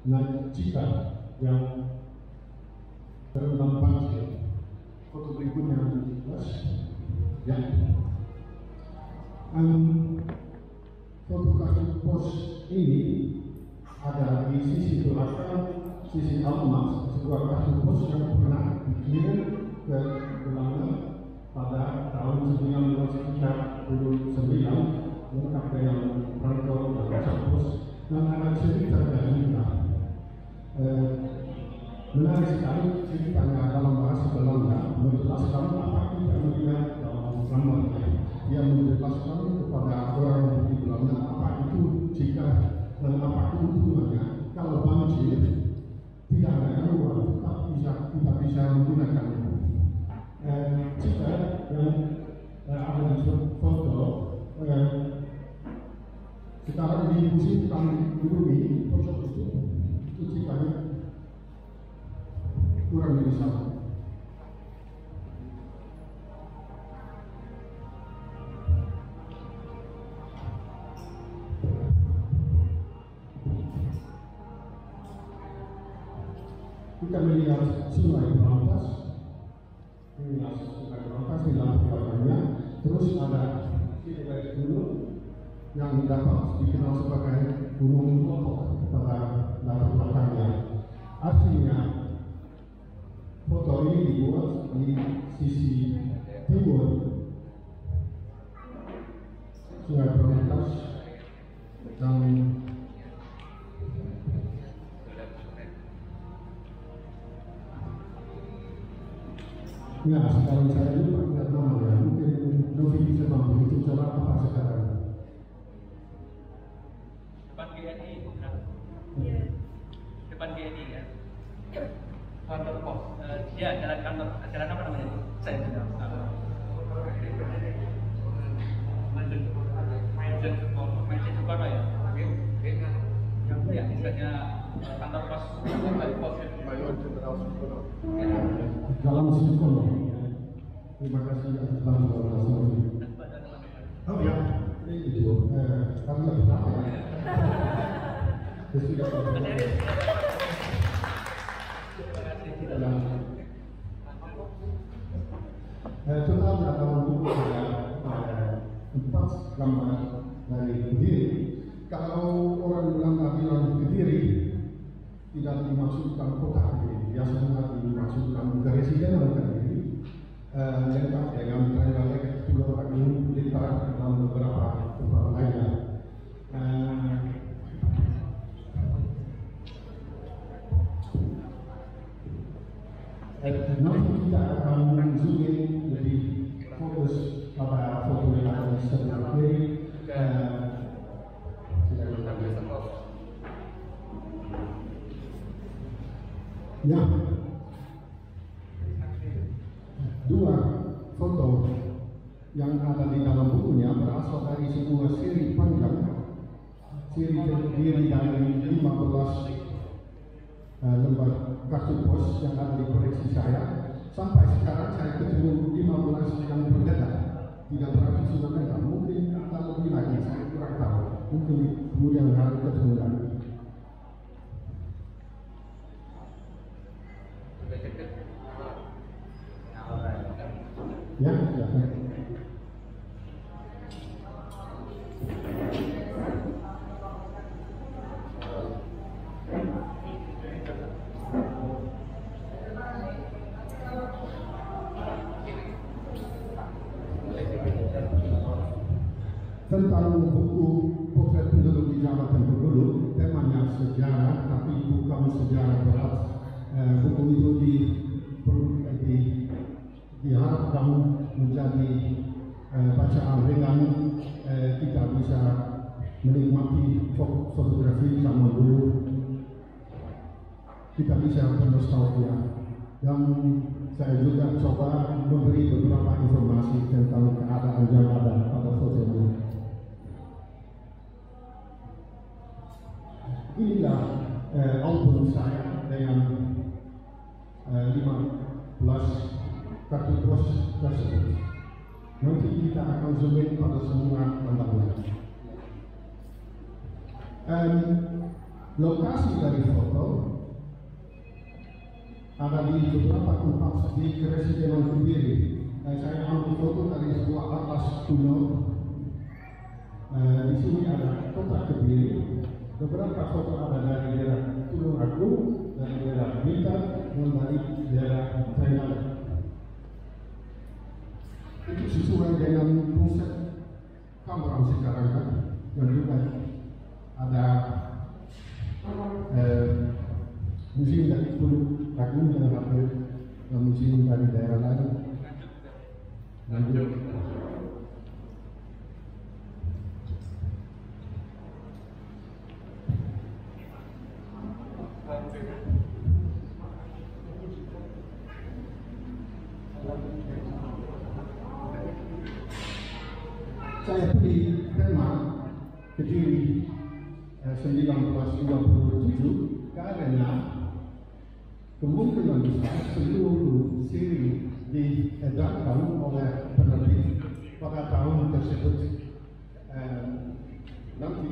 Nah, jika yang terendam banjir, foto berikutnya ya. Foto kartu pos ini ada di sisi belakang, sisi alamat sebuah kartu pos yang pernah dikirim ke Belanda pada tahun 1939 lengkap dengan perangkat dan kartu pos dan ada cerita dari kita. Menarik sekali ceritanya dalam bahasa Belanda menjelaskan apa yang melihat dalam gambarnya. Dia menjelaskan kepada orang di Belanda apa itu jika dan apa keuntungannya kalau banjir tidak ada gangguan tidak bisa menggunakannya. Jika yang ada di foto sekarang di musim bumi pojok itu ceritanya kurang dari sama. Kita melihat sungai Berantas, di lampu belakangnya, terus ada silhouet gunung yang dapat dikenal sebagai Gunung Lotok pada latar belakangnya. Artinya foto ini dibuat di sisi timur sungai Berantas dan ya, sekarang saya lupa tidak nama ya, mungkin Novi bisa bantu itu coba apa sekarang. Depan GNI, Iya. depan GNI ya. Kantor pos, ya jalan kantor, jalan apa namanya itu? Saya tidak tahu. Majen Soekarno ya? Yang ya, misalnya kantor pos, Mayor Jenderal Soekarno. Dalam Soekarno. Terima kasih atas bantuan. Oh ya, ini itu kami pertama. Sudah total dalam buku ada 4 gambar dari Kediri. Kalau orang Belanda bilang Kediri tidak dimaksudkan kota Kediri, biasanya dimaksudkan Keresidenan Kediri. Lengkap dengan trayek Pulau Agung, Blitar dan beberapa tempat lainnya. Nanti kita akan zoom lebih fokus pada foto yang ada di sebelah kiri. Ya, 2 foto yang ada di dalam bukunya berasal dari sebuah seri panjang, seri terdiri dari 15 lembar kartu pos yang ada di koleksi saya. Sampai sekarang saya ketemu 15 yang berbeda, tidak berarti sudah beda, mungkin akan lebih lagi, saya kurang tahu, mungkin kemudian hari ketemu lagi. Ya, silakan. Tentang buku potret penduduk di Jawa Bengkulu, temanya sejarah, tapi bukan sejarah berat. Buku itu diharapkan menjadi bacaan ringan, kita bisa menikmati fotografi zaman dulu, kita bisa bernostalgia, dan saya juga coba memberi beberapa informasi tentang keadaan yang ada pada foto ini. Inilah album saya dengan 15 kartu pos tersebut. Nanti kita akan zoom pada semua gambarnya. Lokasi dari foto ada di beberapa tempat di Keresidenan Kediri. Saya ambil foto dari sebuah atlas kuno. Di sini ada kota Kediri. Beberapa foto ada dari daerah Tulungagung, dari daerah Blitar, dan dari daerah Thailand. Itu sesuai dengan konsep kamera sekarang kan, dan juga ada museum dari Tulungagung dan museum dari daerah lain. Lanjut. Saya pilih tema Kediri 1927 karena kemungkinan besar seluruh seri diedarkan oleh penerbit pada tahun tersebut. Nanti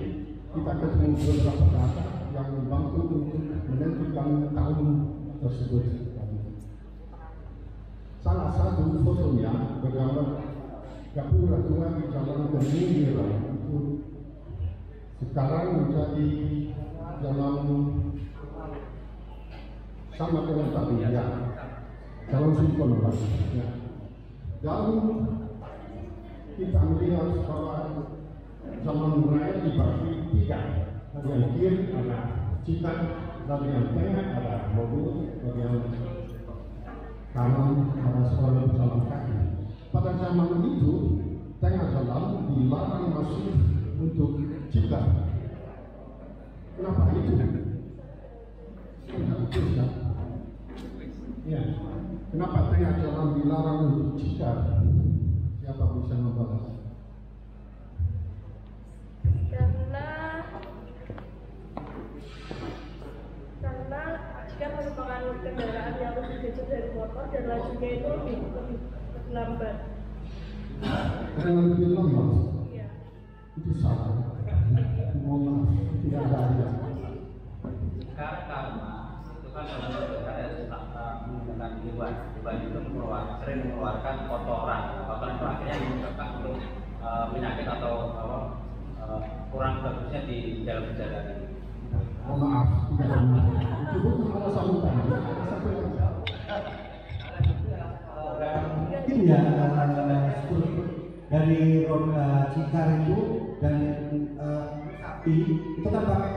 kita ketemu beberapa data yang membantu untuk menentukan tahun tersebut. Salah satu fotonya bergambar Gapura tua di Jalan Kemudian itu sekarang menjadi jalan sama dengan tadi ya, Jalan Simpon ya. Dan kita melihat bahwa Zaman Raya dibagi tiga. Bagian kiri ada Cikat, bagian tengah ada mobil, bagian kanan ada seorang pejalan kaki. Pada zaman itu, tengah jalan dilarang masuk untuk Cikat. Kenapa itu? Ya. Kenapa tengah jalan dilarang untuk Cikat? Siapa bisa membalas? Karena jika merupakan kendaraan yang lebih kecil dari motor dan lajunya itu lebih lambat. Karena lebih lambat? Iya. Itu salah. Mohon maaf, tidak ada aja. Karena itu kan menggunakan hewan itu sering mengeluarkan kotoran itu akhirnya menyebabkan untuk penyakit atau kurang bagusnya di dalam perjalanan. Mohon maaf, tidak ada. Itu bukan alasan utama. Mungkin ya dari roda Cikar itu dan sapi itu kan pakai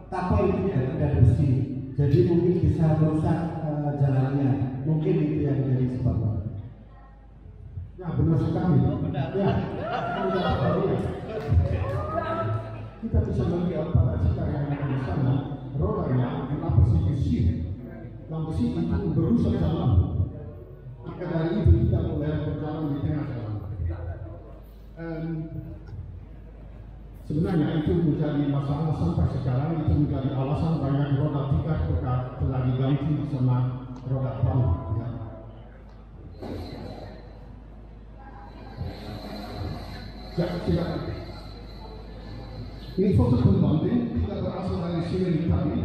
kapal itu ya dari besi, jadi mungkin bisa merusak jalannya. Mungkin itu yang jadi sebabnya. Ya benar sekali. Ya, kita bisa melihat pada Cikar yang ada di sana, rodanya dilapisi besi, dan besi itu berusak jalan. Maka dari itu tidak boleh berjalan di tengah jalan. Sebenarnya itu menjadi masalah sampai sekarang, itu menjadi alasan banyak roda tiga telah diganti sama roda perahu. Ya. Ya, silakan. Ini foto pembanding tidak berasal dari sini tadi.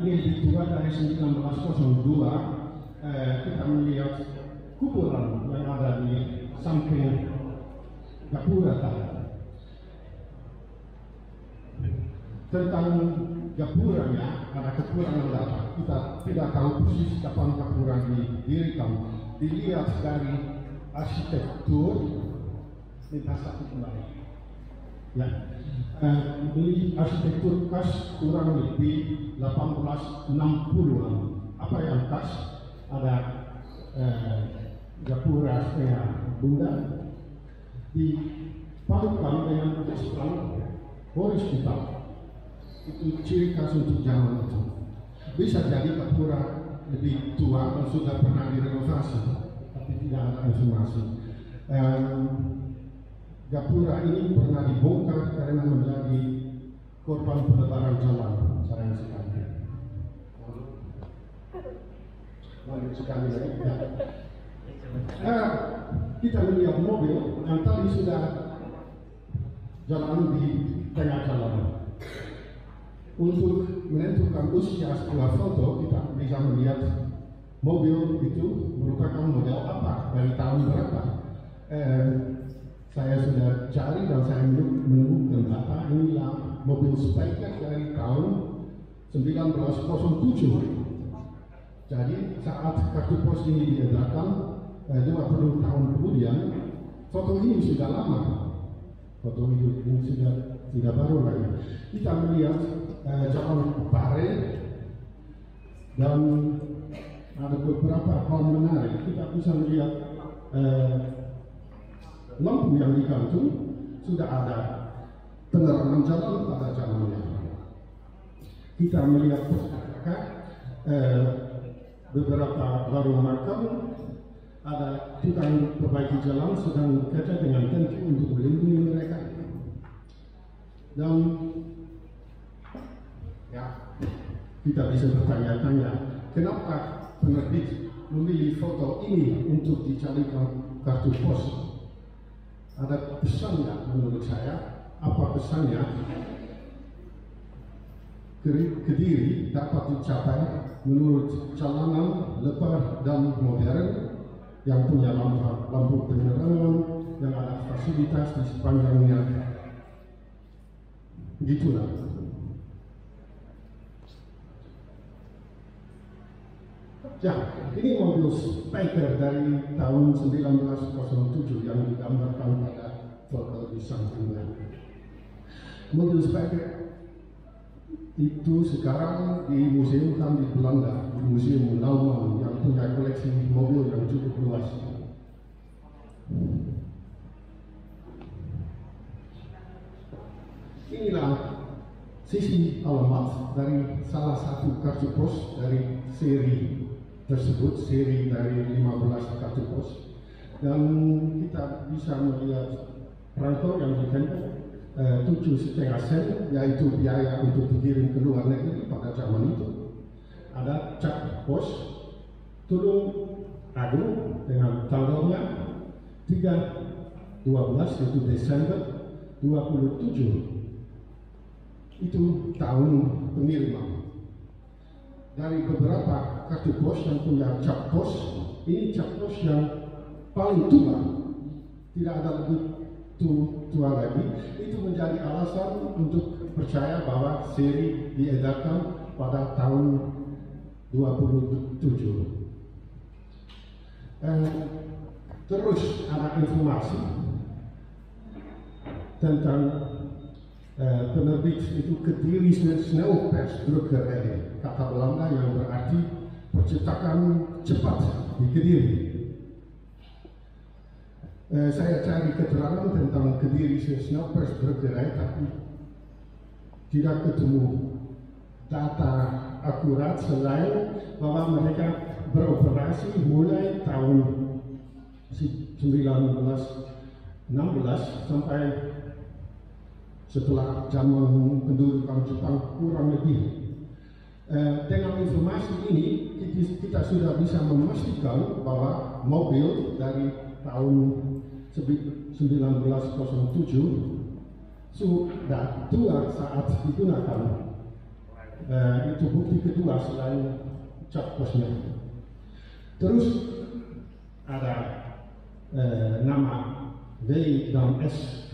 Ini dibuat dari 1902. Kita melihat kuburan yang ada di samping Gapura tadi. Tentang Gapuranya ada kekurangan data. Kita tidak tahu persis kapan Gapura didirikan. Dilihat dari arsitektur kita satu kembali. Ya, ini arsitektur khas kurang lebih 1860-an. Apa yang khas? Ada Gapura setengah bunda dipadukan dengan plan horizontal. Itu ciri khas untuk zaman itu. Bisa jadi Gapura lebih tua dan sudah pernah direnovasi, tapi tidak ada informasi. Gapura ini pernah dibongkar karena menjadi korban pelebaran jalan. Sayang sekali. Lanjut sekali lagi. Kita melihat mobil yang tadi sudah jalan di tengah jalan. Untuk menentukan usia sebuah foto, kita bisa melihat mobil itu merupakan model apa, dari tahun berapa. Saya sudah cari dan saya menemukan data, inilah mobil Spyker dari tahun 1907. Jadi saat kartu pos ini diedarkan 20 tahun kemudian, foto ini sudah lama. Foto ini sudah tidak baru lagi. Kita melihat jalan Pare dan ada beberapa hal menarik. Kita bisa melihat lampu yang digantung, sudah ada penerangan jalan pada zamannya. Kita melihat beberapa warung makan, ada tukang perbaiki jalan sedang bekerja dengan tanki untuk melindungi mereka. Dan ya, kita bisa bertanya-tanya, kenapa penerbit memilih foto ini untuk dicarikan kartu pos? Ada pesannya menurut saya. Apa pesannya? Kediri dapat dicapai menurut jalanan lebar dan modern yang punya lampu penerangan, yang ada fasilitas di sepanjangnya. Begitulah. Ya, ini mobil Spyker dari tahun 1907 yang digambarkan pada foto di sampingnya. Mobil Spyker itu sekarang dimuseumkan di Belanda, di Museum Naumann yang punya koleksi mobil yang cukup luas. Inilah sisi alamat dari salah satu kartu pos dari seri tersebut, seri dari 15 kartu pos, dan kita bisa melihat perantau yang ditempuh 7,5 sen, yaitu biaya untuk dikirim ke luar negeri pada zaman itu. Ada cap pos Tulung Agung dengan tanggalnya 3/12 yaitu Desember 27. Itu tahun pengiriman. Dari beberapa kartu pos yang punya cap pos, ini cap pos yang paling tua, tidak ada lebih tua lagi. Itu menjadi alasan untuk percaya bahwa seri diedarkan pada tahun 27. Terus ada informasi tentang penerbit itu Kediri Snelpersdrukkerij, kata Belanda yang berarti percetakan cepat di Kediri. Saya cari keterangan tentang Kediri Snelpersdrukkerij, tapi tidak ketemu data akurat selain bahwa mereka beroperasi mulai tahun 1916 sampai setelah zaman pendudukan Jepang kurang lebih. Dengan informasi ini kita sudah bisa memastikan bahwa mobil dari tahun 1907 sudah tua saat digunakan. Itu bukti kedua selain cap posnya. Terus ada nama W dan SH,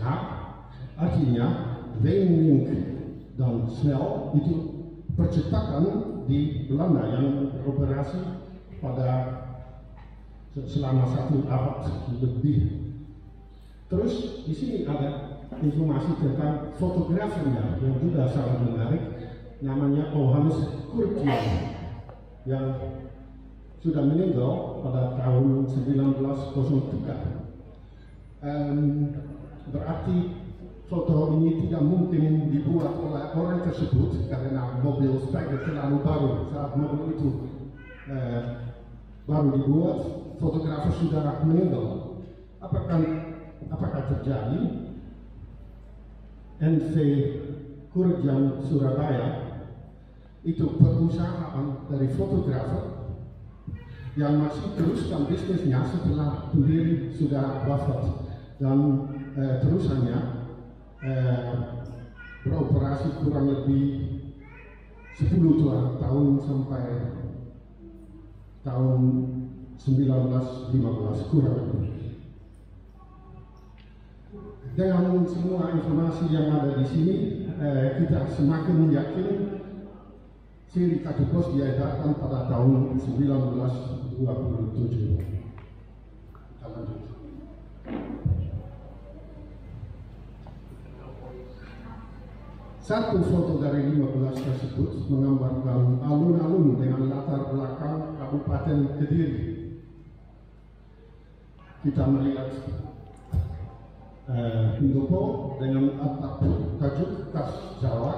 artinya Weinlink dan Snell itu percetakan di Belanda yang beroperasi pada selama 1 abad lebih. Terus di sini ada informasi tentang fotografernya yang juga sangat menarik, namanya Johannes Curtius yang sudah meninggal pada tahun 1903. Berarti foto ini tidak mungkin dibuat oleh orang tersebut karena mobil Spyker terlalu baru. Saat mobil itu baru dibuat, fotografer sudah meninggal. Apakah terjadi NV Kurjan Surabaya itu perusahaan dari fotografer yang masih teruskan bisnisnya setelah pendiri sudah wafat, dan terusannya beroperasi kurang lebih 10 tahun sampai tahun 1915 kurang lebih. Dengan semua informasi yang ada di sini, kita semakin yakin Sri Katupos diadakan pada tahun 1927. Kita lanjut. Satu foto dari 15 tersebut menggambarkan alun-alun dengan latar belakang Kabupaten Kediri. Kita melihat pendopo dengan atap tajuk khas Jawa.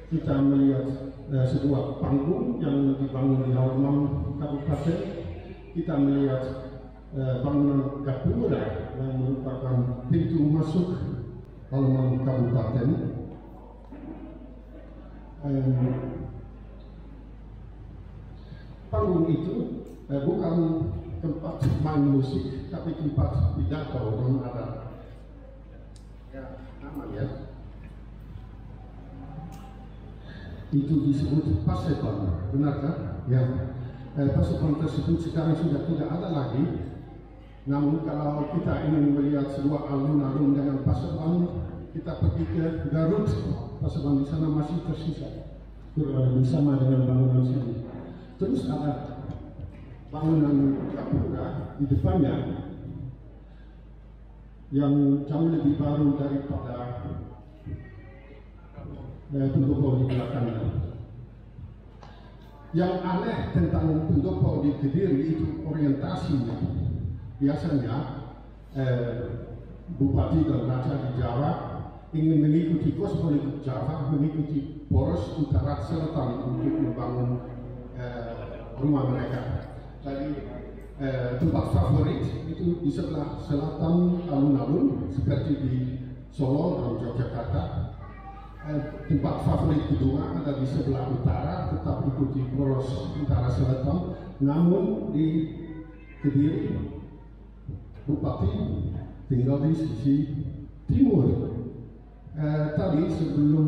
Kita melihat sebuah panggung yang dibangun di halaman kabupaten. Kita melihat bangunan gapura yang merupakan pintu masuk halaman kabupaten. Panggung itu bukan tempat main musik, tapi tempat pidato dan ada aman ya. Itu disebut paseban, benarkah? Ya. Paseban tersebut sekarang sudah tidak ada lagi. Namun kalau kita ingin melihat sebuah alun-alun dengan paseban, kita pergi ke Garut. Paseban di sana masih tersisa, bersama dengan bangunan sini. Terus ada bangunan Kapura di depannya yang jauh lebih baru daripada pendopo di belakangnya. Yang aneh tentang pendopo di Kediri itu orientasinya. Biasanya bupati dan raja di Jawa ingin mengikuti kosmopolitan Jawa, mengikuti poros utara selatan untuk membangun rumah mereka. Jadi tempat favorit itu di sebelah selatan alun-alun seperti di Solo dan Yogyakarta. Tempat favorit kedua ada di sebelah utara, tetap ikuti poros utara selatan. Namun di Kediri, bupati tinggal di sisi timur. Tadi sebelum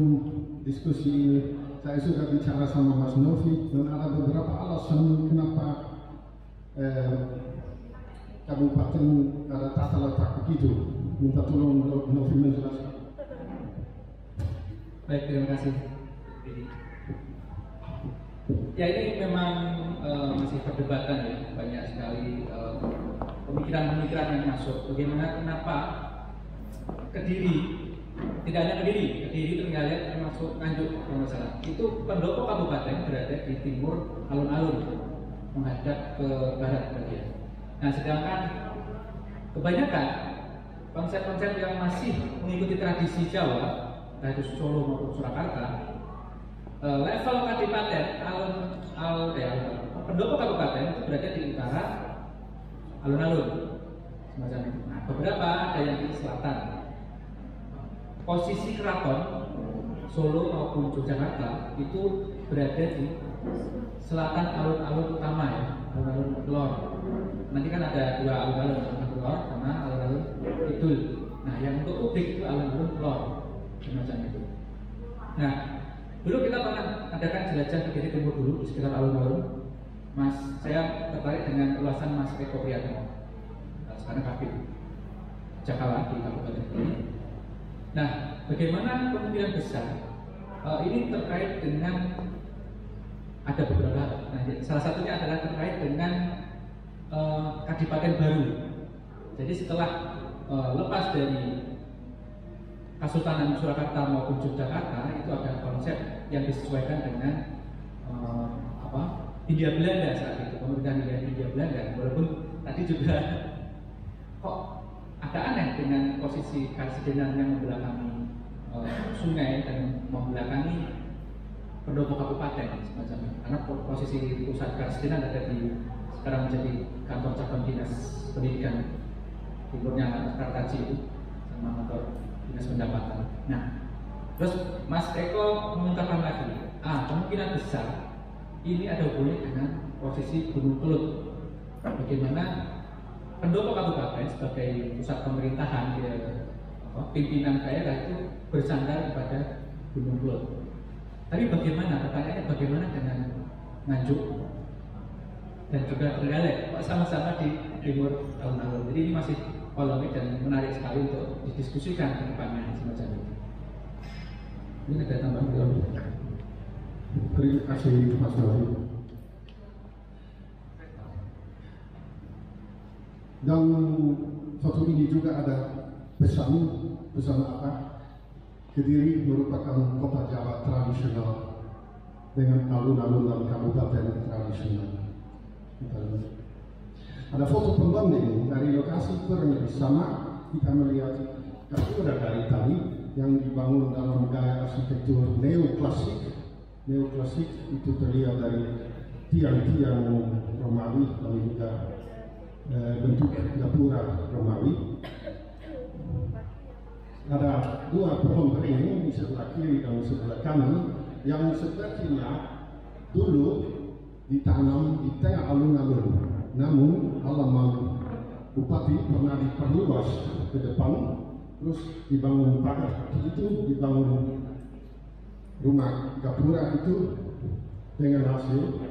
diskusi ini saya sudah bicara sama Mas Novi dan ada beberapa alasan kenapa kabupaten ada tata letak begitu. Minta tolong Novi menjelaskan. Baik, terima kasih. Ya, ini memang masih perdebatan ya, banyak sekali pemikiran-pemikiran yang masuk. Bagaimana, kenapa Kediri, tidak hanya Kediri terenggalek termasuk Nganjuk kalau nggak salah. Itu pendopo kabupaten berada di timur alun-alun menghadap ke barat bagian. Nah, sedangkan kebanyakan konsep-konsep yang masih mengikuti tradisi Jawa, entah itu Solo maupun Surakarta, level kadipaten pendopo kabupaten itu berada di utara alun-alun semacam itu. Nah, beberapa ada yang di selatan. Posisi keraton Solo maupun Yogyakarta itu berada di selatan alun-alun utama ya, alun-alun lor. Nanti kan ada dua alun-alun, alun-alun lor sama alun-alun kidul. Nah, yang untuk publik itu alun-alun lor semacam itu. Nah, dulu kita pernah adakan jelajah Kediri Timur dulu di sekitar alun-alun. Mas, saya tertarik dengan ulasan Mas Eko Priyatno, sekarang Kabid Jakala di Kabupaten Kediri. Nah, bagaimana kemungkinan besar ini terkait dengan ada beberapa. Nah, salah satunya adalah terkait dengan kadipaten baru. Jadi setelah lepas dari Kesultanan Surakarta maupun Yogyakarta, itu ada konsep yang disesuaikan dengan Hindia Belanda saat itu, pemerintahan Hindia Belanda. Walaupun tadi juga kok agak aneh dengan posisi Karsidenan yang membelakangi sungai dan membelakangi pendopo kabupaten semacam itu. Karena posisi pusat Karsidenan ada di sekarang menjadi kantor cabang dinas pendidikan timurnya Kartaji itu sama kantor dinas pendapatan. Nah, terus Mas Eko mengungkapkan lagi, kemungkinan besar ini ada hubungannya dengan posisi Gunung Kelut. Bagaimana pendopo kabupaten sebagai pusat pemerintahan, pimpinan daerah itu bersandar kepada Gunung Kelut. Tapi bagaimana, pertanyaannya bagaimana dengan Nganjuk dan juga Trenggalek? Kok sama-sama di timur alun-alun? Jadi ini masih polemik dan menarik sekali untuk didiskusikan ke depannya semacam ini. Ini ada tambahan belum? Terima kasih Mas Dodi. Dan foto ini juga ada pesan apa? Kediri merupakan kota Jawa tradisional dengan alun-alun dan kabupaten tradisional. Ada foto pembanding dari lokasi kurang lebih sama. Kita melihat gapura dari tadi yang dibangun dalam gaya arsitektur neoklasik. Neoklasik itu terlihat dari tiang-tiang Romawi dan juga bentuk gapura Romawi. Ada dua pohon beringin di sebelah kiri dan sebelah kanan yang sepertinya dulu ditanam di tengah alun-alun. Namun halaman bupati pernah diperluas ke depan, terus dibangun pagar itu, dibangun rumah gapura itu, dengan hasil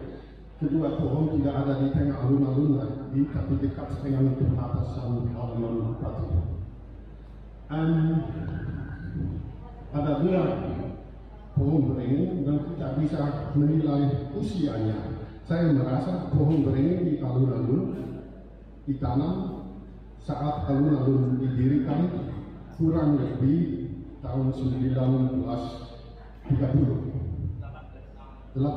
kedua pohon tidak ada di tengah alun-alun lagi, tapi dekat dengan perbatasan halaman bupati. Ada dua pohon beringin dan kita bisa menilai usianya. Saya merasa pohon beringin di alun-alun ditanam saat alun-alun didirikan kurang lebih tahun 1930, 18.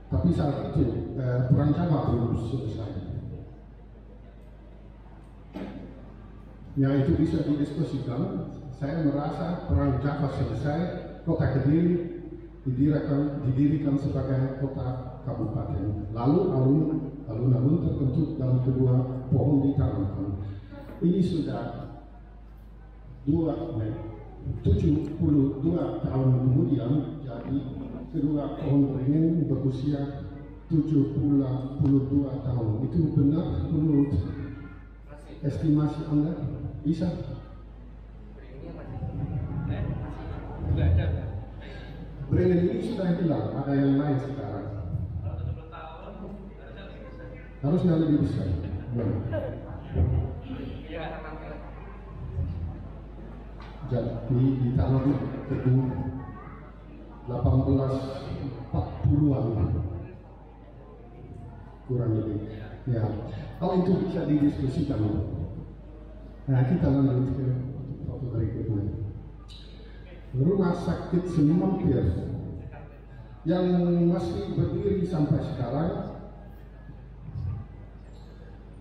Tapi saat itu Perang Jawa belum selesai. Ya, itu bisa didiskusikan. Saya merasa Perang Jawa selesai, kota Kediri didirikan sebagai kota kabupaten. Lalu alun-alun terbentuk dan kedua pohon ditanamkan. Ini sudah 72 tahun kemudian, jadi kedua pohon beringin berusia 72 tahun. Itu benar menurut estimasi Anda? Bisa? Beringin ini sudah hilang, ada yang lain sekarang. Harusnya lebih besar. Jadi ditanam tebu 1840-an kurang lebih. Ya, kalau itu bisa didiskusikan. Nah, kita lanjut ke foto berikutnya. Rumah sakit Semampir yang masih berdiri sampai sekarang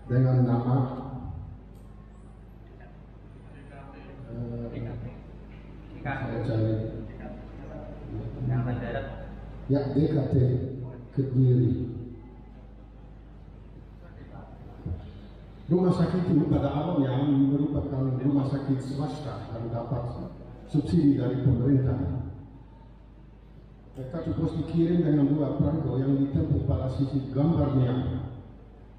dengan nama ya DKT Kediri. Rumah sakit itu pada awalnya merupakan rumah sakit swasta yang dapat subsidi dari pemerintah. Mereka terus dikirim dengan dua perangko yang ditempel pada sisi gambarnya.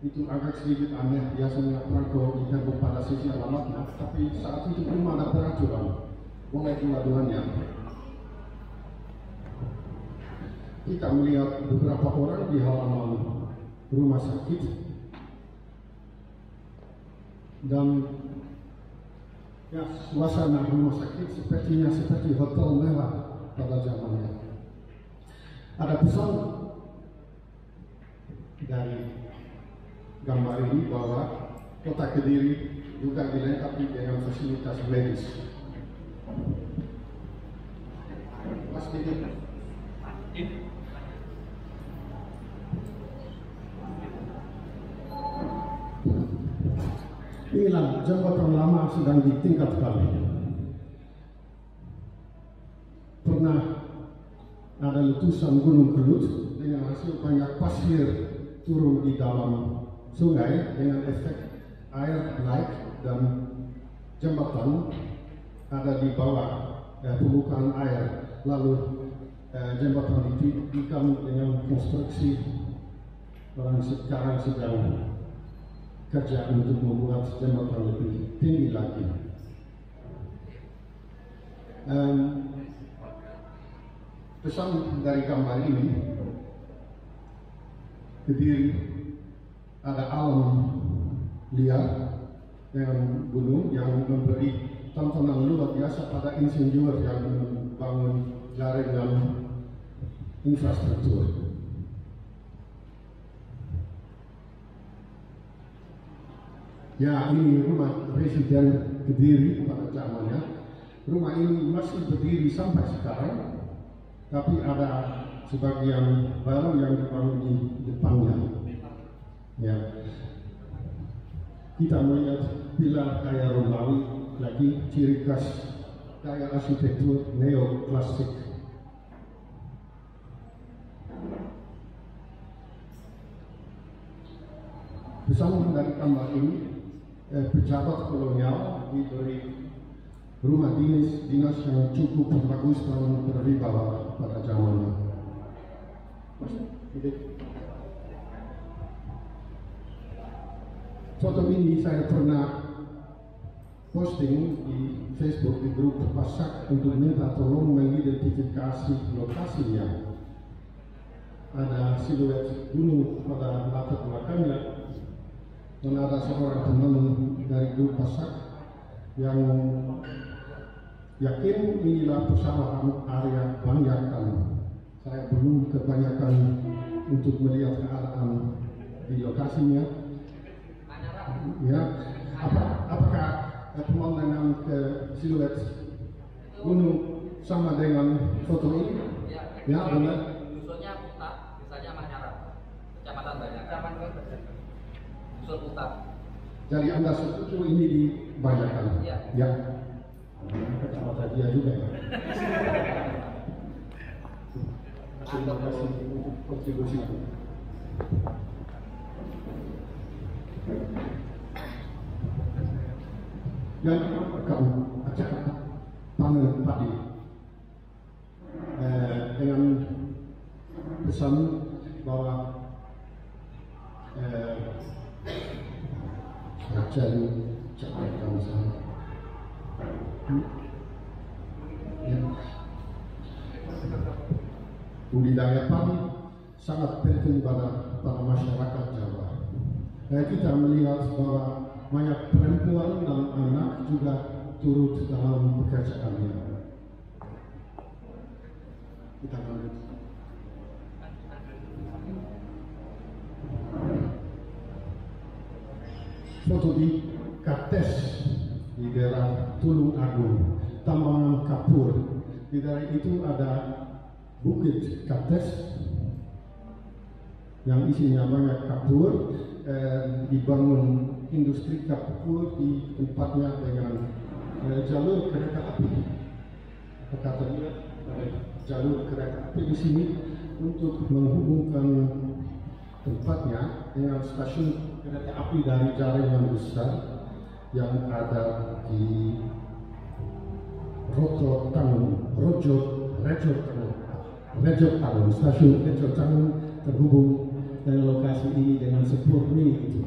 Itu agak sedikit aneh, biasanya perangko ditempel pada sisi alamatnya, tapi saat itu belum ada peraturan oleh dua-duanya. Kita melihat beberapa orang di halaman rumah sakit dan ya, suasana rumah sakit sepertinya seperti hotel mewah pada zamannya. Ada pesan dari gambar ini bahwa kota Kediri juga dilengkapi dengan fasilitas medis. Mas Didi. Inilah jembatan lama sedang ditingkatkan. Pernah ada letusan Gunung Kelut dengan hasil banyak pasir turun di dalam sungai dengan efek air naik dan jembatan ada di bawah permukaan air. Lalu jembatan ditinggikan dengan konstruksi orang sekarang sedang kerja untuk membuat jembatan lebih tinggi lagi. Pesan dari gambar ini, Kediri ada alam liar dengan gunung yang memberi tantangan luar biasa pada insinyur yang membangun jaringan infrastruktur. Ya, ini rumah Presiden Kediri pada zamannya. Rumah ini masih berdiri sampai sekarang, tapi ada sebagian baru yang dibangun di depannya. Ya, kita melihat pilar gaya Romawi, lagi ciri khas gaya arsitektur neoklasik. Pesan dari gambar ini, pejabat kolonial diberi rumah dinas yang cukup bagus dan berwibawa pada zamannya. Foto ini saya pernah posting di Facebook di grup Pasak untuk minta tolong mengidentifikasi lokasinya. Ada siluet gunung pada latar belakangnya, dan ada seorang teman dari grup Pasak yang yakin inilah persawahan area Banyakan. Saya belum kebanyakan untuk melihat keadaan di lokasinya. Ya, apakah pemandangan ke siluet gunung sama dengan foto ini? Ya, benar. Dusunnya Utah, desanya Manyarat, Kecamatan Banyakan. Dusun Utah. Jadi Anda setuju ini di Banyakan? Iya. Ya. Kecamatan dia juga ya. Terima kasih untuk kontribusi itu. Yang akan acara panen padi dengan pesan bahwa rakyat Jakarta misalnya budidaya padi sangat penting pada masyarakat Jawa. Kita melihat bahwa banyak perempuan dan anak juga turut dalam pekerjaannya. Kita lanjut. Foto di Kates di daerah Tulung Agung, Tambangan Kapur. Di daerah itu ada Bukit Kates yang isinya banyak kapur, dibangun industri kapur di tempatnya dengan jalur kereta api. Apakah terlihat jalur kereta api di sini untuk menghubungkan tempatnya dengan stasiun kereta api dari jaringan besar yang ada di Rejo Tangun, stasiun Rejo Tangun terhubung dengan lokasi ini dengan 10 mili itu.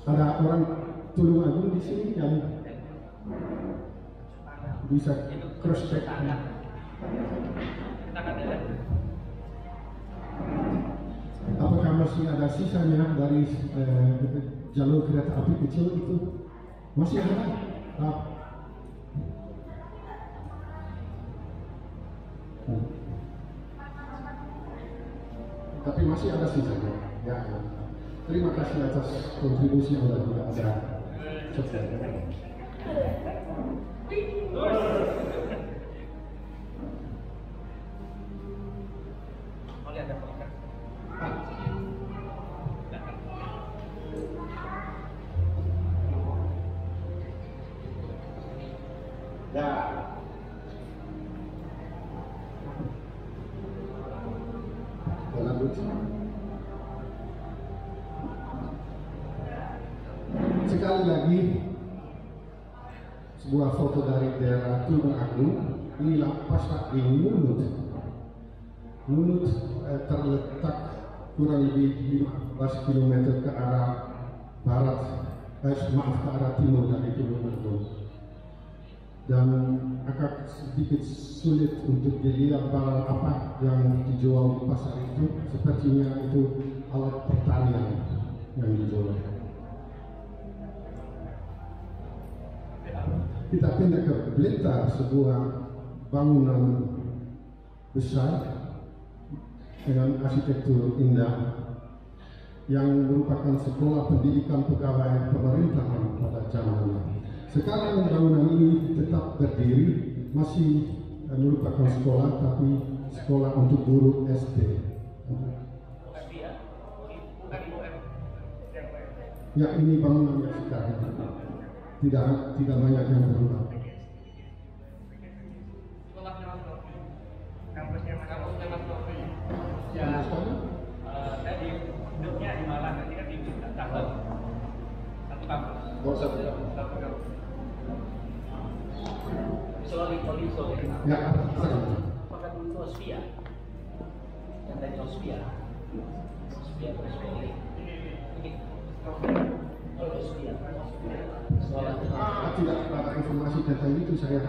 Ada orang Tulung Agung di sini yang bisa cross check. Apakah masih ada sisanya dari jalur kereta api kecil itu? Masih ada? Tapi masih ada sisanya. Ya. Terima kasih atas kontribusi Anda juga ada. Ya. Lanjut. Sekali lagi sebuah foto dari daerah Tulung Agung. Inilah Pasak di Nunut. Nunut terletak kurang lebih 15 km ke arah barat, ke arah timur dari Tulung Agung. dan agak sedikit sulit untuk dilihat barang apa yang dijual di pasar itu. Sepertinya itu alat pertanian yang dijual. Kita pindah ke Blitar, sebuah bangunan besar dengan arsitektur indah yang merupakan sekolah pendidikan pegawai pemerintahan pada zamannya. Sekarang bangunan ini tetap berdiri, masih merupakan sekolah, tapi sekolah untuk guru SD. Ya, ini bangunan yang sekarang tidak banyak yang berubah. Ya, tadi duduknya di Malang, nanti kan di Cakep. Satu kampus. Oh, satu. Soal Ya, apakah dulu Ospia? Yang tadi Ospia ini Ospia. Tidak ada informasi tentang itu. Saya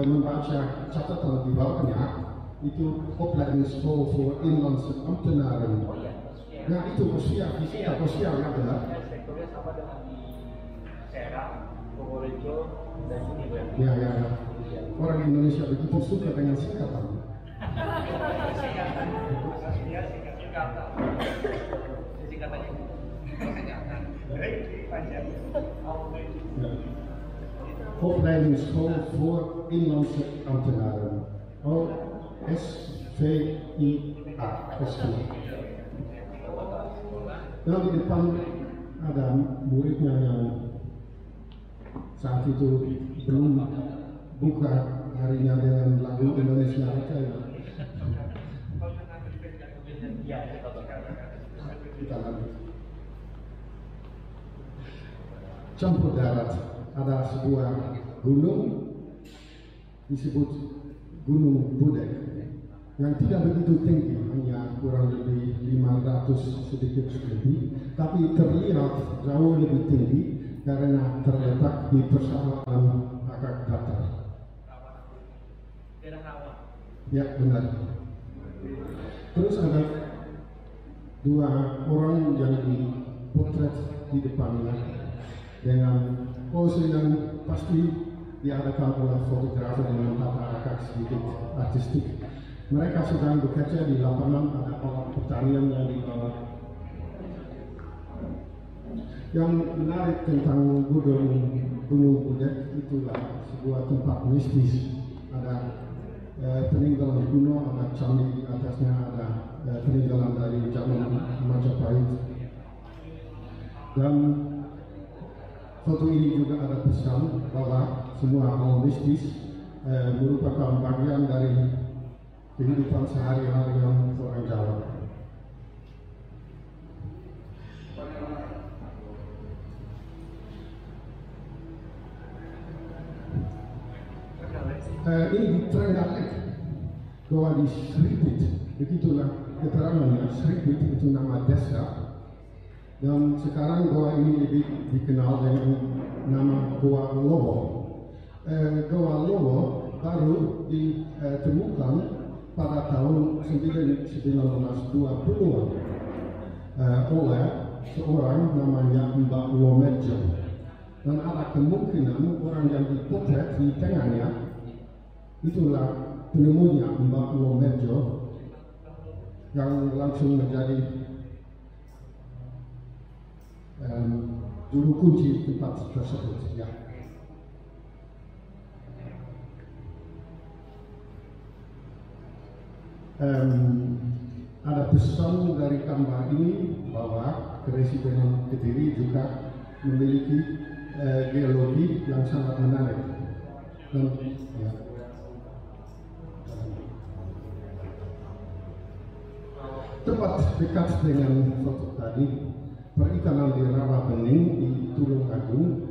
membaca catatan di bawahnya, itu opleidingsschool voor inlandse ambtenaren. Oh iya, Ospia. Nah, itu Ospia, fisika Ospia, ya benar. Sektornya sama dengan di Serang, Purworejo, dan Unibel. Ya. Orang Indonesia begitu suka dengan singkatan. Singkatannya panjang. Opleidingsschool voor inlandse ambtenaren. OSVIA. Dan di depan ada muridnya yang saat itu belum buka harinya dengan lagu Indonesia Raya. Kita lanjut. Campur darat, ada sebuah gunung disebut Gunung Budek yang tidak begitu tinggi, hanya kurang lebih 500 sedikit lebih, tapi terlihat jauh lebih tinggi karena terletak di persawahan agak datar. Ya, benar. Terus ada dua orang yang dipotret di depannya dengan pose yang pasti diadakan oleh fotografer dengan tata agak sedikit artistik. Mereka sedang bekerja di lapangan, ada alat pertanian yang dibawa. Yang menarik tentang Gunung Budek itulah sebuah tempat mistis. Ada peninggalan kuno, ada candi di atasnya, ada peninggalan dari zaman Majapahit. Dan foto ini juga ada pesan bahwa semua hal mistis merupakan bagian dari kehidupan sehari-hari yang orang Jawa. Ini di Trenggalek, bahwa di Sripit, begitulah keterangannya. Sripit itu nama desa, dan sekarang goa ini lebih dikenal dengan nama Goa Lowo. Goa Lowo baru ditemukan pada tahun 1920-an oleh seorang namanya Mbak Womejo, dan ada kemungkinan orang yang dipotret di tengahnya itulah penemunya Mbak Womejo yang langsung menjadi juru kunci tempat tersebut. Ya. Ada pesan dari gambar ini bahwa Keresidenan Kediri juga memiliki geologi yang sangat menarik. Dan, ya. Tepat dekat dengan foto tadi, perikanan di Rawabening di Tulungagung,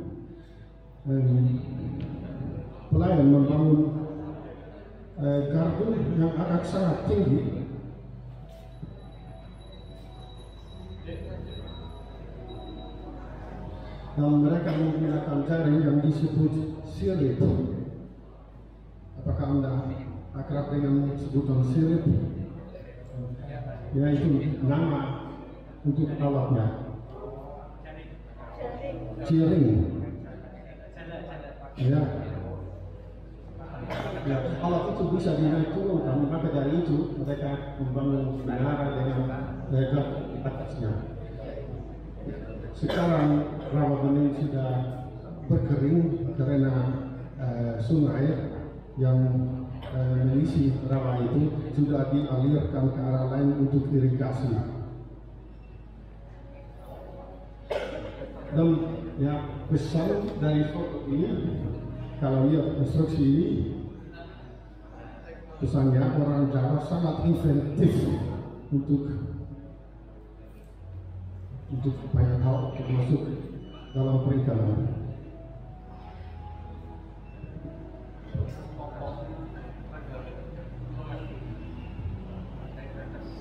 pelayan membangun gardu yang agak sangat tinggi dan mereka menggunakan jaring yang disebut sirit akrab dengan sebutan sirip, yaitu nama untuk alatnya. Ciring. Ya. Ya, alat itu bisa dinaik turunkan, maka dari itu mereka membangun menara dengan lebar di atasnya. Sekarang rawa bening sudah berkering karena sungai yang mengisi rawa itu sudah dialirkan ke arah lain untuk irigasi. Dan ya, pesan dari foto ini, kalau lihat konstruksi ini, pesannya orang Jawa sangat inventif untuk banyak hal termasuk dalam perikanan.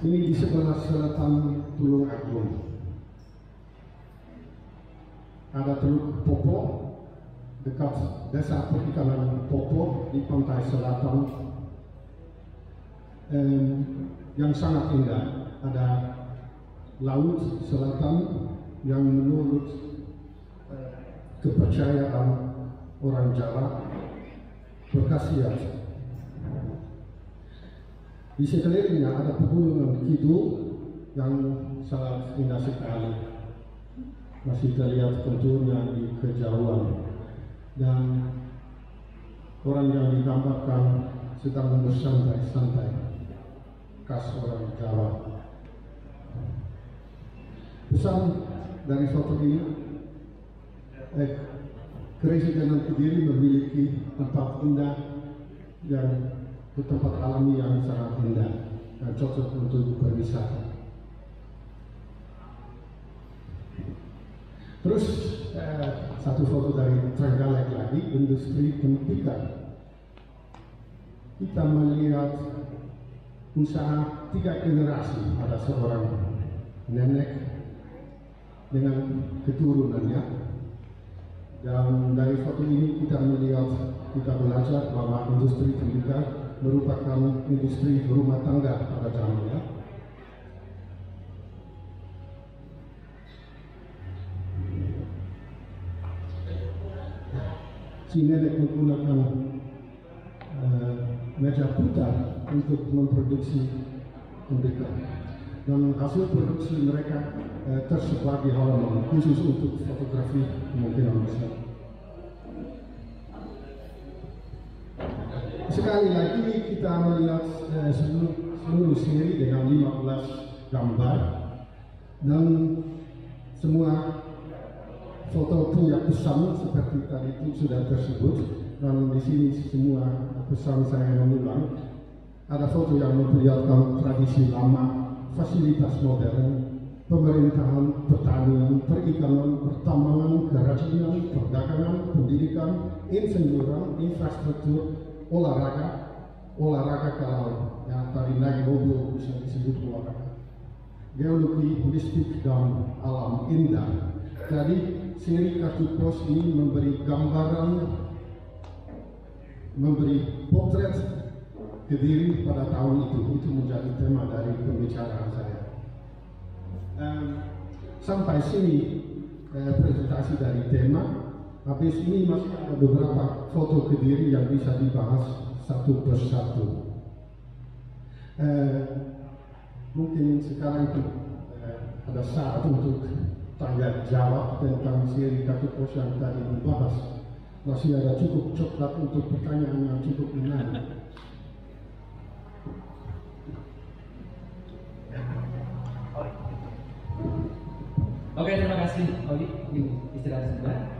Ini di sebelah selatan Tulung Agung. Ada Teluk Popo dekat desa perikanan Popo di pantai selatan yang sangat indah. Ada laut selatan yang menurut kepercayaan orang Jawa berkhasiat. Di sekelilingnya ada pegunungan kidul yang sangat indah sekali. Masih terlihat konturnya di kejauhan, dan orang yang digambarkan sedang bersantai-santai, khas orang Jawa. Pesan dari foto ini, Keresidenan Kediri memiliki tempat indah yang tempat alami yang sangat indah dan cocok untuk berwisata. Terus satu foto dari Trenggalek lagi, industri pendidikan. Kita melihat usaha 3 generasi, ada seorang nenek dengan keturunannya, dan dari foto ini kita belajar bahwa industri pendidikan merupakan industri rumah tangga pada zamannya. Si nenek menggunakan meja putar untuk memproduksi pendidikan, dan hasil produksi mereka tersebar di halaman khusus untuk fotografi kemungkinan besar. Sekali lagi kita melihat seluruh seri dengan 15 gambar, dan semua foto punya pesan seperti tadi itu sudah tersebut, dan di sini semua pesan saya mengulang. Ada foto yang memperlihatkan tradisi lama, fasilitas modern, pemerintahan, pertanian, perikanan, pertambangan, kerajinan, perdagangan, pendidikan, insinyuran, infrastruktur, olahraga kalau yang tadi naik mobil bisa disebut olahraga, geologi, mistik, dan alam indah. Jadi seri kartu pos ini memberi gambaran, memberi potret Kediri pada tahun itu menjadi tema dari pembicaraan saya. Sampai sini presentasi dari tema. Habis ini masih ada beberapa foto Kediri yang bisa dibahas satu persatu. Mungkin sekarang ada saat untuk tanya jawab tentang seri kartu pos yang tadi dibahas. Masih ada cukup coklat untuk pertanyaan yang cukup menarik. Oke, terima kasih Oli. Istirahat sebentar.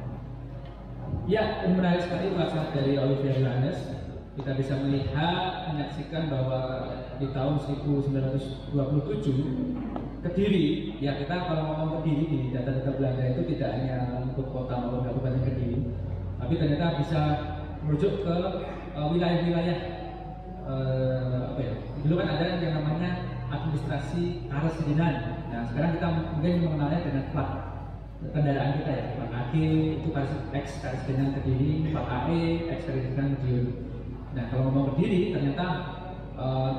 Ya, ini menarik sekali ulasan dari Olivier Johannes. Kita bisa melihat, menyaksikan bahwa di tahun 1927 Kediri, ya kita kalau ngomong Kediri di data-data Belanda itu tidak hanya untuk kota maupun kabupaten Kediri, tapi ternyata bisa merujuk ke wilayah-wilayah apa ya? Dulu kan ada yang namanya administrasi karesidenan. Nah, sekarang kita mungkin mengenalnya dengan plat kendaraan kita ya. Plat AG itu ex karesidenan Kediri, plat AE ex karesidenan Madiun. Nah kalau ngomong Kediri ternyata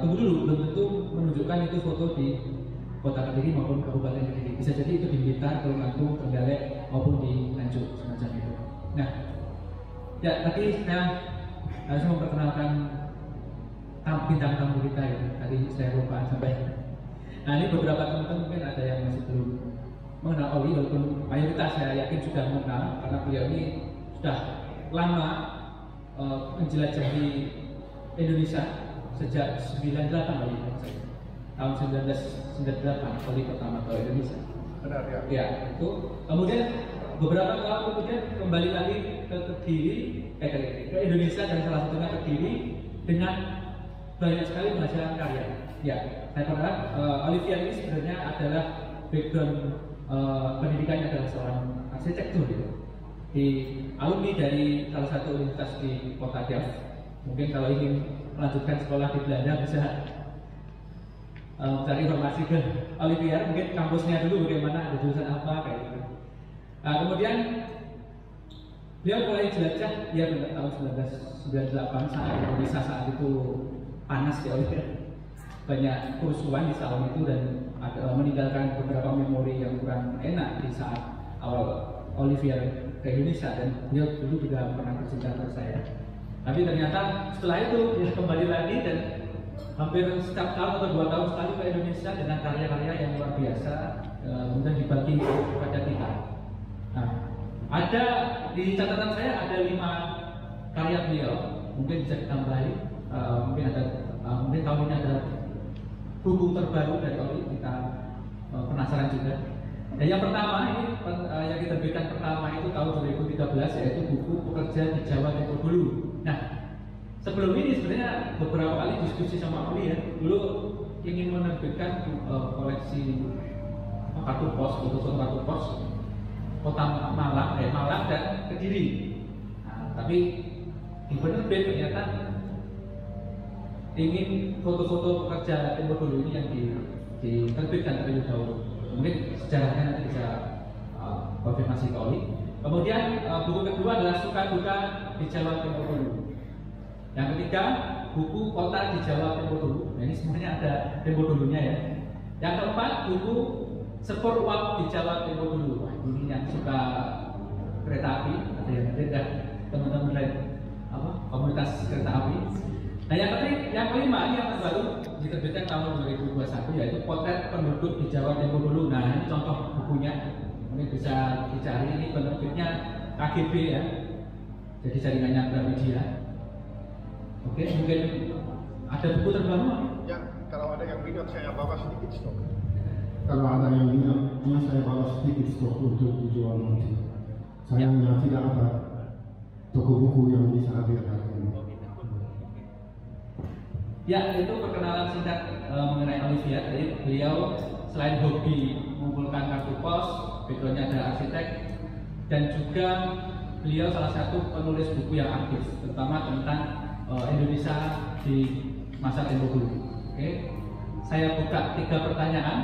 tunggu dulu, belum tentu menunjukkan itu foto di kota Kediri maupun Kabupaten Kediri. Bisa jadi itu di Blitar, Tulungagung, Trenggalek maupun di Nganjuk semacam itu. Nah, ya tadi saya harus memperkenalkan bintang tamu kita ya. Tadi saya lupa sampai. Nah ini beberapa teman-teman mungkin ada yang masih belum mengenal Oli, walaupun mayoritas saya yakin sudah mengenal karena beliau ini sudah lama menjelajahi Indonesia sejak 98 kali tahun 1998 Oli pertama ke Indonesia. Benar ya. Ya itu. Kemudian beberapa tahun kemudian kembali lagi ke Kediri, ke Indonesia dan salah satunya ke Kediri dengan banyak sekali menghasilkan karya. Ya, saya berharap Olivia ini sebenarnya adalah background pendidikannya adalah seorang arsitektur gitu. Di alumni dari salah satu universitas di Kota Delft. Mungkin kalau ingin melanjutkan sekolah di Belanda bisa cari informasi ke Olivia, mungkin kampusnya dulu bagaimana, ada jurusan apa kayak gitu. Kemudian beliau mulai jelajah ya pada tahun 1998 saat Indonesia saat itu panas ya Olivia. Banyak kerusuhan di salon itu dan meninggalkan beberapa memori yang kurang enak di saat awal Olivia ke Indonesia dan beliau dulu juga pernah bercerita ke saya. Tapi ternyata setelah itu dia kembali lagi dan hampir setiap tahun atau 2 tahun sekali ke Indonesia dengan karya-karya yang luar biasa kemudian dibagi kepada kita. Nah, ada di catatan saya ada 5 karya beliau, mungkin bisa ditambahi, mungkin tahun ini ada buku terbaru dari Oli, kita penasaran juga. Dan yang pertama ini yang diterbitkan pertama itu tahun 2013 yaitu buku Pekerja di Jawa Tempo Dulu. Nah, sebelum ini sebenarnya beberapa kali diskusi sama Oli ya, dulu ingin menerbitkan koleksi kartu pos, foto-foto kartu pos Kota Malang dan Kediri. Nah, tapi di penerbit ternyata ingin foto-foto pekerja Tempo Dulu ini yang diterbitkan terlebih dahulu. Mungkin sejarahnya nanti bisa konfirmasi ke Oli. Kemudian buku kedua adalah Suka Duka di Jawa Tempo Dulu. Yang ketiga buku Kota di Jawa Tempo Dulu. Nah, ini sebenarnya ada Tempo Dulunya ya. Yang keempat buku Sepur Uap di Jawa Tempo Dulu. Wah, ini yang suka kereta api, ada yang tidak teman-teman lain komunitas kereta api. Nah yang kelima ini yang terbaru diterbitkan tahun 2021 yaitu Potret Penduduk di Jawa Tempo Dulu. Nah ini contoh bukunya, ini bisa dicari, ini penerbitnya KGB ya, jadi jaringannya Gramedia. Oke, mungkin ada buku terbaru? Ya, kalau ada yang minat saya bawa sedikit stok. Kalau ada yang minat, saya bawa sedikit stok untuk dijual nanti. Sayangnya tidak ada toko buku yang bisa hadir hari ini. Ya, itu perkenalan singkat mengenai Olivia. Jadi beliau selain hobi mengumpulkan kartu pos, backgroundnya adalah arsitek, dan juga beliau salah satu penulis buku yang aktif, terutama tentang Indonesia di masa Tempo Dulu. Oke, saya buka 3 pertanyaan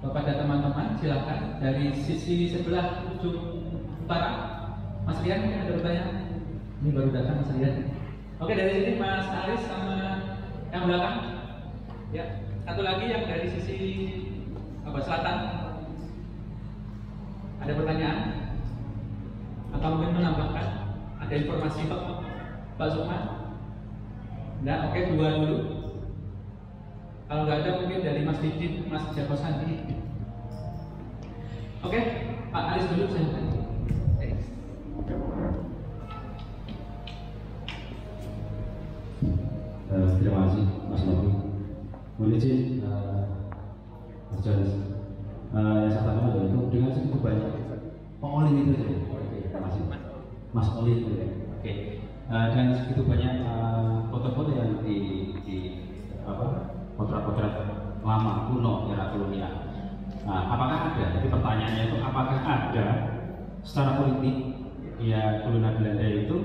kepada teman-teman. Silakan dari sisi sebelah ujung utara, Mas Rian mungkin ada pertanyaan. Ini baru datang Mas Rian. Oke, dari sini Mas Aris sama yang belakang. Ya, satu lagi yang dari sisi selatan. Ada pertanyaan? Atau mungkin menambahkan? Ada informasi Pak Sukma? Enggak, oke, 2 dulu. Kalau nggak ada mungkin dari Mas Didin, Mas Joko Sandi. Oke, Pak Aris dulu saya. Terima kasih Mas Novi. Mohon izin Mas Jones. Yang saya tanyakan adalah itu dengan segitu banyak Oli itu ya. Oke, terima kasih Mas Oli itu ya. Oke. Dengan segitu banyak foto-foto yang di potret-potret lama kuno era kolonial. Apakah ada? Jadi pertanyaannya itu apakah ada secara politik ya kolonial Belanda itu